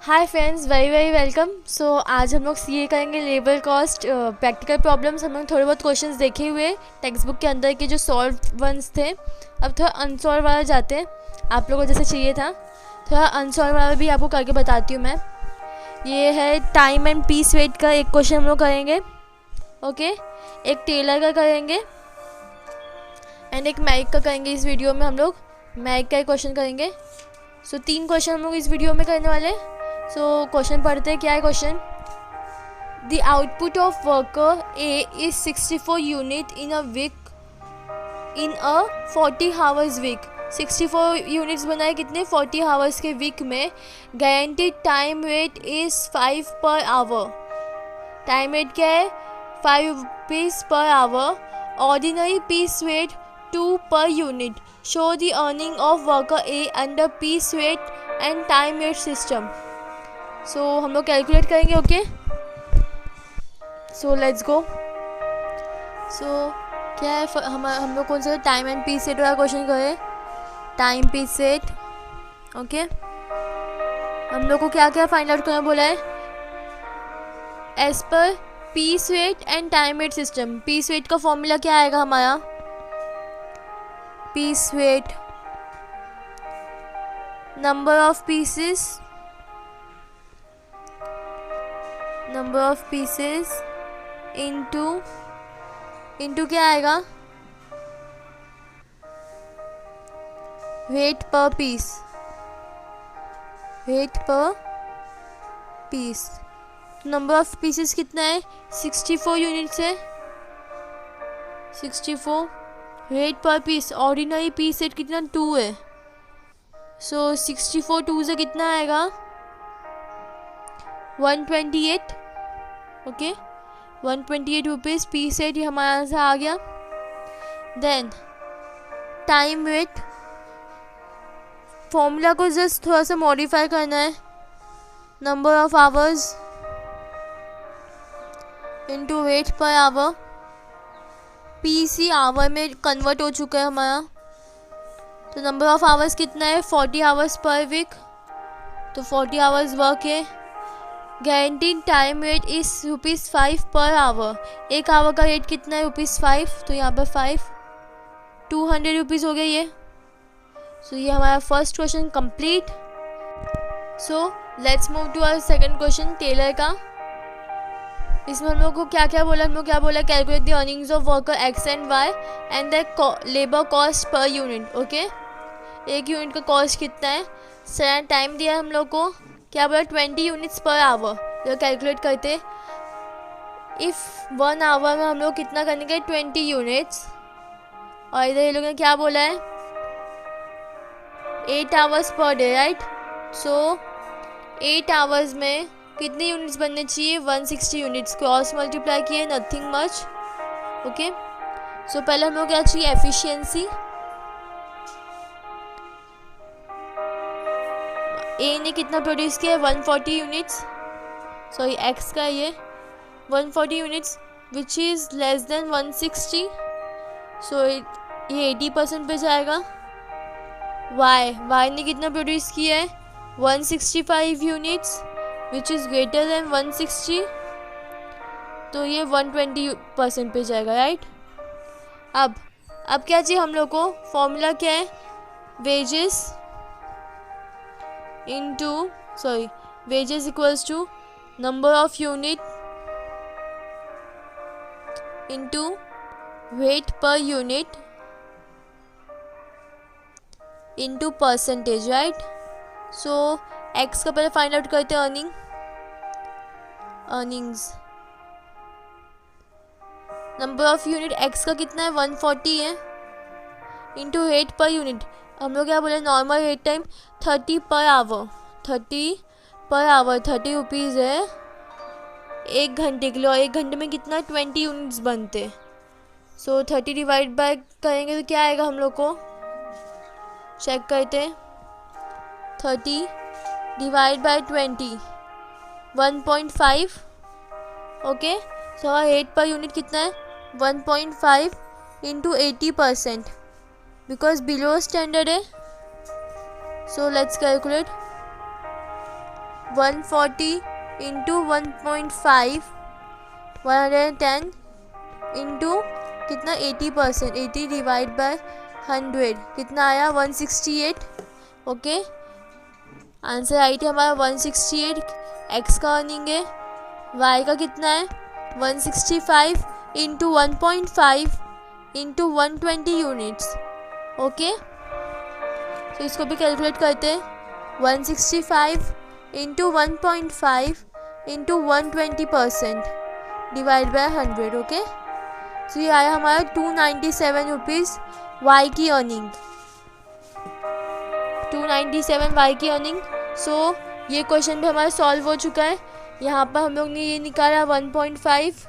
हाय friends, very very welcome. So आज हम लोग सीए करेंगे लेबर कॉस्ट प्रैक्टिकल प्रॉब्लम्स। हम लोग थोड़े बहुत क्वेश्चंस देखे हुए टेक्स्ट बुक के अंदर के जो सॉल्व वंस थे। अब थोड़ा अनसॉल्व वाला जाते हैं, आप लोगों को जैसे चाहिए था। थोड़ा अनसॉल्व वाला भी आपको करके बताती हूँ मैं। ये है टाइम एंड पीस वेट का एक क्वेश्चन हम लोग करेंगे, ओके। एक टेलर का करेंगे एंड एक मैक का करेंगे। इस वीडियो में हम लोग मैक का एक क्वेश्चन करेंगे। सो 3 क्वेश्चन हम लोग इस वीडियो में करने वाले हैं। सो क्वेश्चन पढ़ते हैं। क्या है question? The output of worker A is 64 unit in a week in a 40 hours week. 64 units बनाए कितने? 40 आवर्स के वीक में। Guaranteed time wait is 5 per hour. Time wait क्या है? 5 rupees per hour. Ordinary piece rate 2 पर unit. Show the earning of worker A under piece rate and time rate system. So हम लोग calculate करेंगे, okay. So let's go. सो क्या है हम लोग कौन सा टाइम एंड पीस सेट वाला क्वेश्चन करें? Time piece set, okay. हम लोग को क्या क्या फाइंड आउट करना बोला है? As per piece rate and time rate system. Piece rate का फॉर्मूला क्या आएगा हमारा? Piece rate number of pieces into क्या आएगा? वेट पर पीस। नंबर ऑफ पीसेस कितना है? 64 यूनिट्स है। 64 वेट पर पीस। ऑर्डिनरी पीस सेट कितना? 2 है। सो 64 2 से कितना आएगा? 128, ओके। 128 रुपीज़ पीस सेट, ये हमारा आंसर आ गया। देन टाइम वेट फॉर्मूला को जस्ट थोड़ा सा मॉडिफाई करना है। Number of hours into rate per hour. पीसी आवर में कन्वर्ट हो चुका है हमारा, तो नंबर ऑफ आवर्स कितना है? 40 आवर्स पर वीक, तो 40 आवर्स वर्क है। Guaranteed time rate is ₹5 per hour. एक आवर का रेट कितना है? ₹5, तो यहाँ पर 5 200 रुपीज़ हो गया ये। सो ये हमारा first question complete. So let's move to our second question, Taylor का। इसमें हम लोग को क्या क्या बोला? हम लोग क्या बोला? Calculate the earnings of worker X and Y and the labour cost per unit, okay. एक यूनिट का कॉस्ट कितना है? सर टाइम दिया हम लोग को, क्या बोला? 20 यूनिट्स पर आवर। तो कैलकुलेट करते, इफ़ 1 आवर में हम लोग कितना करने के? 20 यूनिट्स। और इधर ये लोग ने क्या बोला है? 8 आवर्स पर डे, राइट। सो 8 आवर्स में कितने यूनिट्स बनने चाहिए? 160 यूनिट्स। क्रॉस मल्टीप्लाई किए, नथिंग मच, ओके। सो पहले हम लोग क्या चाहिए? एफिशिएंसी। ए ने कितना प्रोड्यूस किया? 140 यूनिट्स। सॉरी एक्स का ये 140 units which is less than 160। सो ये 80% पे जाएगा। वाई ने कितना प्रोड्यूस किया है? 165 units which is greater than 160, तो ये 120% पे जाएगा, राइट। अब क्या चाहिए हम लोग को? फॉर्मूला क्या है? wages equals to number of unit into weight per unit into percentage, right? So x का पहले फाइंड आउट करते हैं। Earnings number of unit x का कितना है? 140 है, इंटू वेट पर यूनिट। हम लोग क्या बोले? Normal weight time 30 per hour. 30 rupees है 1 घंटे के लिए, और 1 घंटे में कितना? 20 यूनिट्स बनते। सो 30 डिवाइड बाय करेंगे तो क्या आएगा हम लोग को? चेक करते हैं। 30 divide by 20 1.5, okay. So rate पर यूनिट कितना है? 1.5 इंटू 80%, बिकॉज बिलो स्टैंडर्ड है। So let's calculate. 140 into 1.5, 110 into कितना 80%, 80 डिवाइड बाय 100 कितना आया 168। ओके, आंसर राइट है हमारा 168। एक्स का अर्निंग है, वाई का कितना है 165 इंटू 1.5 इंटू 120 यूनिट्स। ओके, तो इसको भी कैलकुलेट करते हैं। 165 into 1.5 into 120% divide by 100। Okay, तो ये आया हमारा 297 रुपीज़ वाई की अर्निंग, 297 वाई की अर्निंग। सो ये क्वेश्चन भी हमारा सॉल्व हो चुका है। यहाँ पर हम लोग ने ये निकाला 1.5,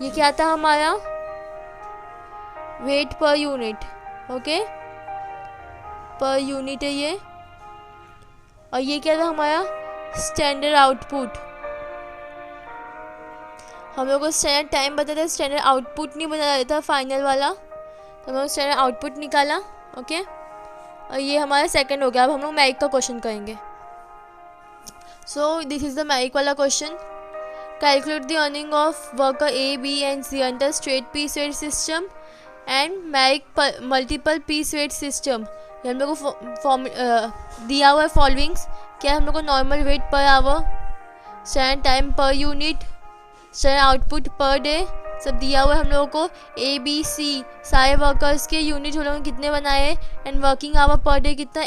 ये क्या था हमारा wait per unit. Okay, per unit है ये, और ये क्या था हमारा स्टैंडर्ड आउटपुट। हम लोग को स्टैंडर्ड टाइम बताया था, स्टैंडर्ड आउटपुट नहीं बताया था फाइनल वाला, तो हम लोग स्टैंडर्ड आउटपुट निकाला। ओके, और ये हमारा सेकंड हो गया। अब हम लोग मैरिक का क्वेश्चन करेंगे। So this is the Merrick वाला question. Calculate the earning of worker A B and C under straight piece rate system and Merrick multiple piece rate system. ये हम लोग को दिया हुआ है फॉलोइंग्स। क्या हम लोग को normal weight per our, standard time per unit, standard output per day सब दिया हुआ है हम लोगों को। ए बी सी सारे वर्कर्स के यूनिट हम लोगों ने कितने बनाए हैं and working hour per day कितना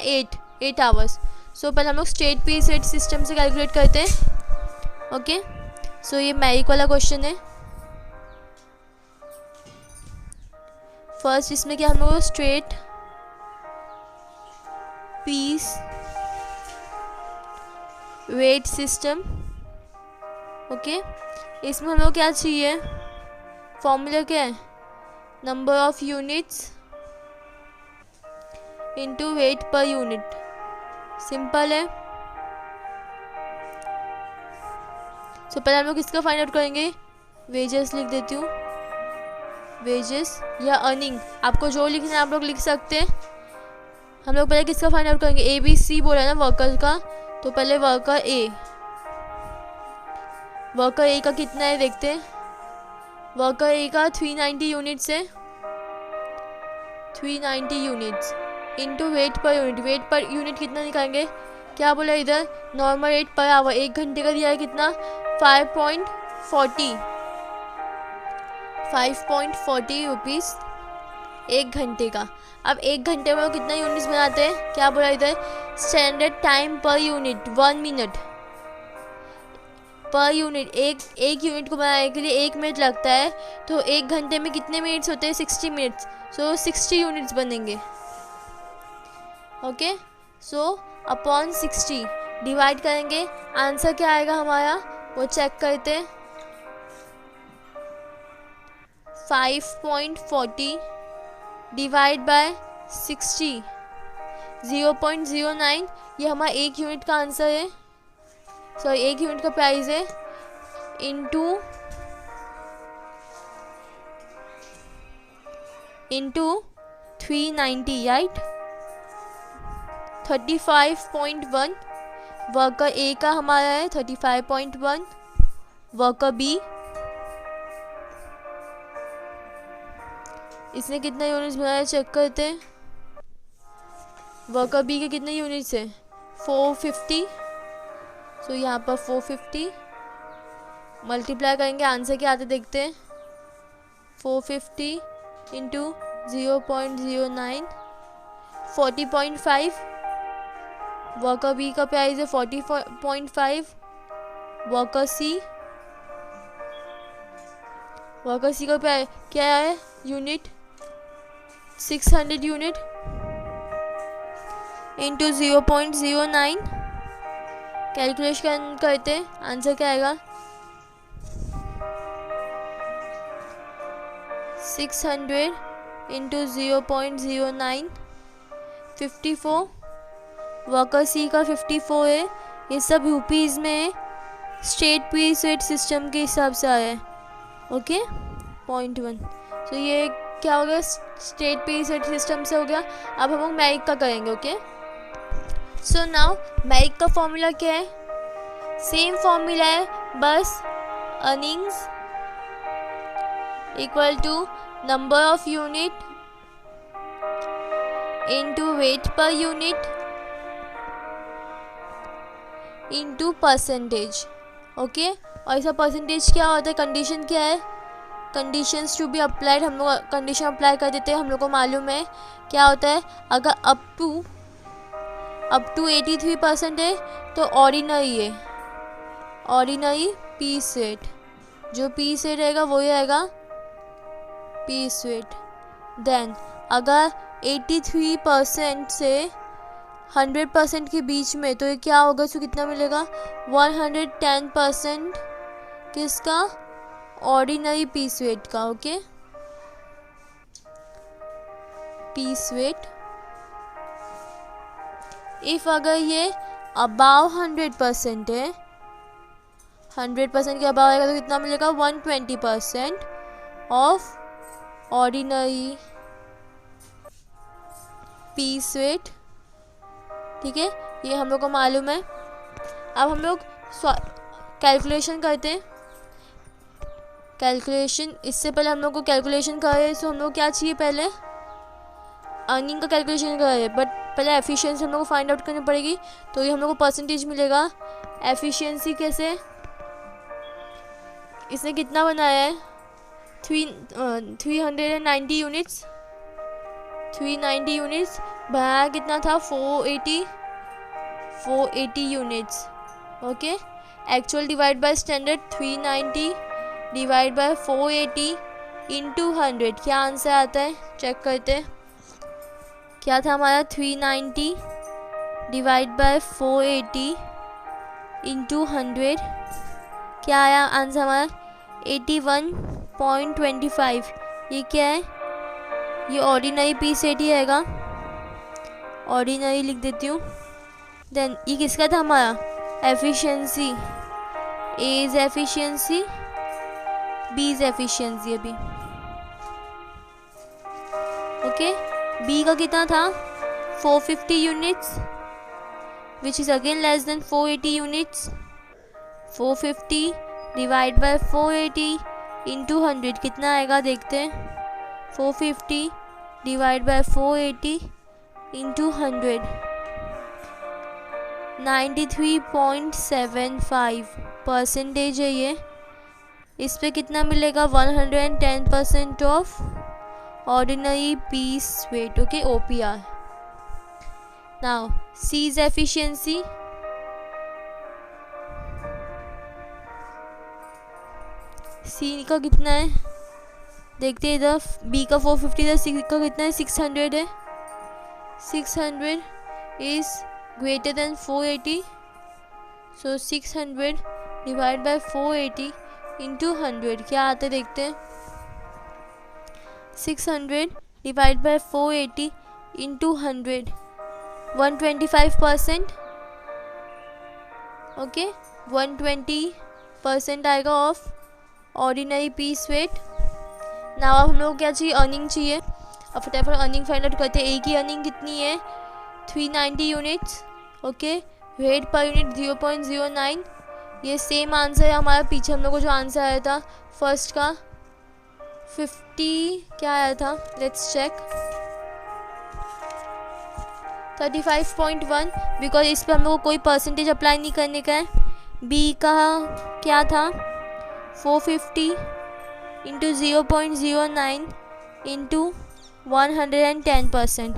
8 आवर्स। सो पहले हम लोग स्ट्रेट पीस रेट सिस्टम से कैलकुलेट करते हैं। ओके, सो ये मैरिक वाला क्वेश्चन है। फर्स्ट इसमें क्या हम लोग straight piece rate system. Okay, इसमें हम लोग क्या चाहिए, फॉर्मूला क्या है, number of units into rate per unit. Simple है। सो पहले हम लोग इसका फाइंड आउट करेंगे। वेजेस लिख देती हूँ, वेजेस या अर्निंग, आपको जो लिखना है आप लोग लिख सकते हैं। हम लोग पहले किसका फाइंड आउट करेंगे, ए बी सी बोला है ना वर्कर का, तो पहले वर्कर ए, वर्कर ए का कितना है देखते हैं। वर्कर ए का 390 यूनिट्स है, 390 units into rate per unit. Rate per unit कितना निकालेंगे, क्या बोला इधर, नॉर्मल रेट पर आवर, 1 घंटे का दिया है कितना 5.40 रुपीज़ 1 घंटे का। अब 1 घंटे में कितना यूनिट्स बनाते हैं, क्या बोला इधर, standard time per unit 1 minute per unit. एक यूनिट को बनाने के लिए 1 मिनट लगता है, तो 1 घंटे में कितने मिनट्स होते हैं 60 मिनट्स। सो 60 यूनिट्स बनेंगे। ओके, सो अपॉन 60 डिवाइड करेंगे, आंसर क्या आएगा हमारा वो चेक करते हैं। 5.40 डिवाइड बाय 60 0.09, ये हमारा 1 यूनिट का आंसर है, सॉरी 1 यूनिट का प्राइस है, इंटू 390 राइट। 35.1 वर्कर ए का हमारा है, 35.1 वर्कर बी, इसने कितना यूनिट्स बनाया चेक करते हैं। वर्कर बी के कितने यूनिट्स है 450, सो यहाँ पर 450 मल्टीप्लाई करेंगे, आंसर क्या आते देखते हैं। 450 इंटू 0.09 40.5, वर्कर बी का प्राइस है 40.5, वर्कर सी का प्राइस क्या है यूनिट 600 यूनिट इंटू 0.09 कैलकुलेशन करते हैं, आंसर क्या आएगा 600 इंटू 0.09 54, वर्कर सी का 54 है। ये सब रुपीज़ में स्ट्रेट पीस रेट सिस्टम के हिसाब से आया है। ओके 0.1, तो ये क्या हो गया स्ट्रेट पीस रेट सिस्टम से हो गया। अब हम लोग मैरिक का करेंगे। ओके, सो नाउ मैरिक का फॉर्मूला क्या है, सेम फॉर्मूला है, बस earnings equal to number of unit into rate per unit into percentage. Okay, और इसका परसेंटेज क्या होता है, कंडीशन क्या है, कंडीशंस टू बी अप्लाइड, हम लोग कंडीशन अप्लाई कर देते हैं, हम लोग को मालूम है क्या होता है। अगर अप टू 83% है तो ऑर्डिनरी है, ऑर्डिनरी पीस वेट, जो पीस वेट रहेगा वही रहेगा पीस वेट। देन अगर 83% से 100% के बीच में, तो ये क्या होगा, इसको कितना मिलेगा, 110% किसका, ऑर्डिनरी पीस वेट का। Okay, piece rate. इफ अगर ये अबाव 100% है, 100% के अबाव आएगा तो कितना मिलेगा, 120% ऑफ ऑर्डिनरी पीस वेट। ठीक है, ये हम लोग को मालूम है। अब हम लोग कैलकुलेशन करते हैं। कैलकुलेशन, इससे पहले हम लोग को कैलकुलेशन करें तो हम लोग क्या चाहिए, पहले अर्निंग का कैलकुलेशन करें, बट पहले एफिशिएंसी हम लोग को फाइंड आउट करनी पड़ेगी। तो ये हम लोग को परसेंटेज मिलेगा। एफिशिएंसी कैसे, इसने कितना बनाया है, 390 यूनिट्स, 390 यूनिट्स बनाया, कितना था, 480 units. Okay, actual divide by standard, 390 divide by 480 into 100, क्या आंसर आता है, चेक करते हैं। क्या था हमारा, 390 डिवाइड बाय 480 इंटू 100, क्या आया आंसर हमारा, 81.25। ये क्या है, ये ऑर्डिनरी पीस वेट ही रहेगा, ऑर्डिनरी लिख देती हूँ। देन ये किसका था हमारा, efficiency, A is efficiency, B is efficiency अभी। ओके, बी का कितना था, 450 units, which is again less than 480 units. 450 divide by 480 into 100 कितना आएगा, देखते हैं। 450 डिवाइड बाय 480 इंटू 100, 93.75 परसेंटेज है ये। इस पे कितना मिलेगा, 110% of ordinary piece rate. Okay, OPR। Now C is efficiency, C का कितना है, देखते हैं इधर, B का 450 है, C का कितना है, 600 है। 600 is greater than 480, so 600 divide by 480 into 100 क्या आता है, देखते हैं। 600 डिवाइड बाय 480 इंटू 100, 125%। ओके, 120% आएगा of ordinary piece rate. Now अब हम लोग क्या चाहिए, अर्निंग चाहिए। अब फटाफट अर्निंग फाइंड आउट करते हैं। ए की अर्निंग कितनी है, 390 units. Okay, rate per unit 0.09। ये सेम आंसर है हमारा, पीछे हम लोग को जो आंसर आया था फर्स्ट का 50 क्या आया था, लेट्स चेक, 35.1, बिकॉज इस पर हम लोग को कोई परसेंटेज अप्लाई नहीं करने का है। बी का क्या था, 450 इंटू 0.09 इंटू 110%।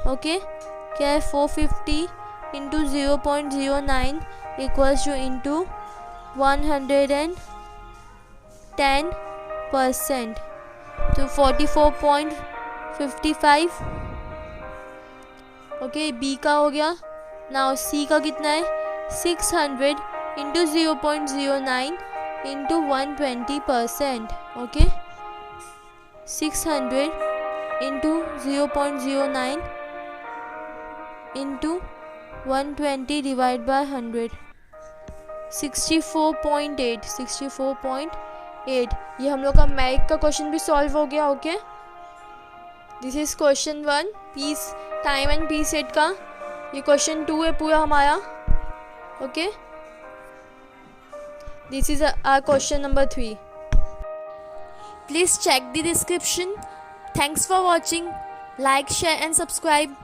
ओके, क्या है, 450 इंटू 0.09 इक्वल्स टू इंटू 110%, तो 44.55। ओके, बी का हो गया। नाउ सी का कितना है, 600 into 0.09 into 120%। Okay, 600 into 0.09 into 120 divide by 100, 64.8, 64.8। ये हम लोग का मैथ का क्वेश्चन भी सॉल्व हो गया। Okay, this is question 1, piece time and piece set का। ये क्वेश्चन 2 है पूरा हमारा। Okay, this is our question number 3. Please check the description. Thanks for watching. Like, share and subscribe.